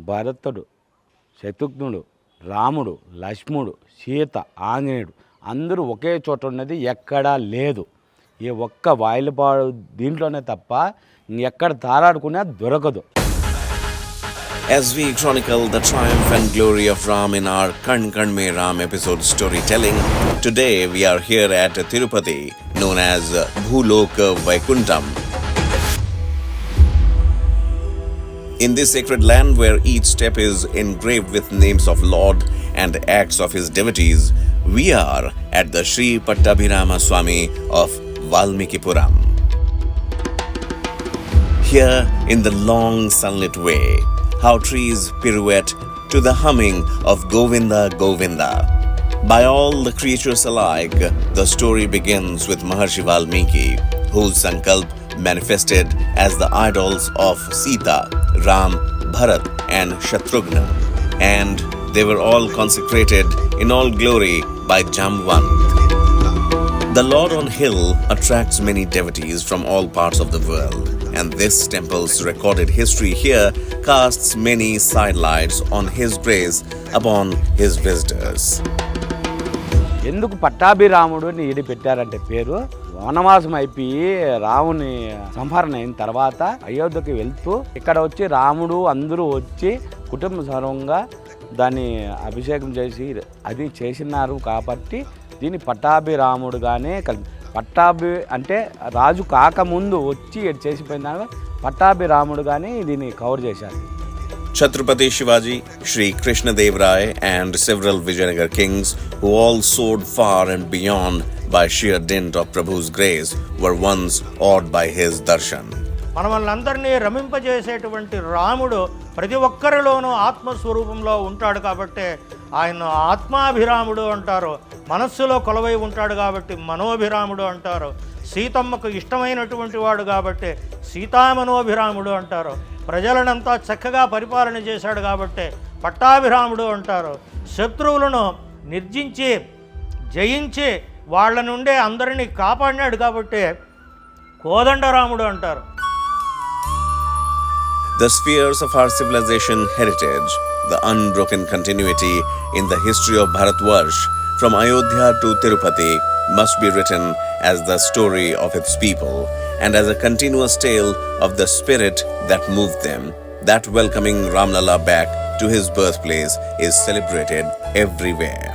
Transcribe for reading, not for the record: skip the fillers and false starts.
భరతుడు, శత్రుఘ్నుడు, రాముడు, లక్ష్మణుడు, సీత, ఆంజనేయుడు అందరూ ఒకే చోట ఉన్నది ఎక్కడా లేదు. ఈ ఒక్క వాయిలపాడు దీంట్లోనే తప్ప ఎక్కడ తారాడుకున్నా దొరకదు. As we chronicle the triumph and glory of Ram in our Kan Kan Me Ram episode storytelling, today we are here at Tirupati, known as Bhuloka Vaikuntham. In this sacred land where each step is engraved with names of Lord and acts of his devotees, we are at the Sri Pattabhirama Swami of Valmikipuram. Here in the long sunlit way, how trees pirouette to the humming of Govinda Govinda. By all the creatures alike, the story begins with Maharshi Valmiki, whose Sankalp manifested as the idols of Sita, Ram, Bharat and Shatrugna, and they were all consecrated in all glory by Jamvant. The Lord on Hill attracts many devotees from all parts of the world, and this temple's recorded history here casts many sidelights on his grace upon his visitors. ఎందుకు పట్టాభిరాముడు అని ఈడి పెట్టారంటే పేరు, వనవాసం అయిపోయి రాముని సంహరణ అయిన తర్వాత అయోధ్యకి వెళ్తూ ఇక్కడ వచ్చి రాముడు అందరూ వచ్చి కుటుంబ సర్వంగా దాన్ని అభిషేకం చేసి అది చేసినారు కాబట్టి దీన్ని పట్టాభిరాముడుగానే పట్టాభి అంటే రాజు కాకముందు వచ్చి చేసిపోయిన పట్టాభిరాముడుగానే దీన్ని కవర్ చేశారు. Chhatrapati Shivaji, Sri Krishna Dev Rai and several Vijayanagar kings who all soared far and beyond by sheer dint of Prabhu's grace were once awed by his darshan. మనల్నందరినీ రమింపజేసేటువంటి రాముడు ప్రతి ఒక్కరిలోనూ ఆత్మస్వరూపంలో ఉంటాడు కాబట్టి ఆయన ఆత్మాభిరాముడు అంటారు. మనస్సులో కొలవై ఉంటాడు కాబట్టి మనోభిరాముడు అంటారు. సీతమ్మకు ఇష్టమైనటువంటి వాడు కాబట్టి సీతామనోభిరాముడు అంటారు. ప్రజలనంతా చక్కగా పరిపాలన చేశాడు కాబట్టి పట్టాభిరాముడు అంటారు. శత్రువులను నిర్జించి జయించి వాళ్ళ నుండే అందరినీ కాపాడినాడు కాబట్టి కోదండరాముడు అంటారు. The spheres of our civilization heritage, the unbroken continuity in the history of Bharatvarsh from Ayodhya to Tirupati must be written as the story of its people and as a continuous tale of the spirit that moved them. That welcoming Ramlala back to his birthplace is celebrated everywhere.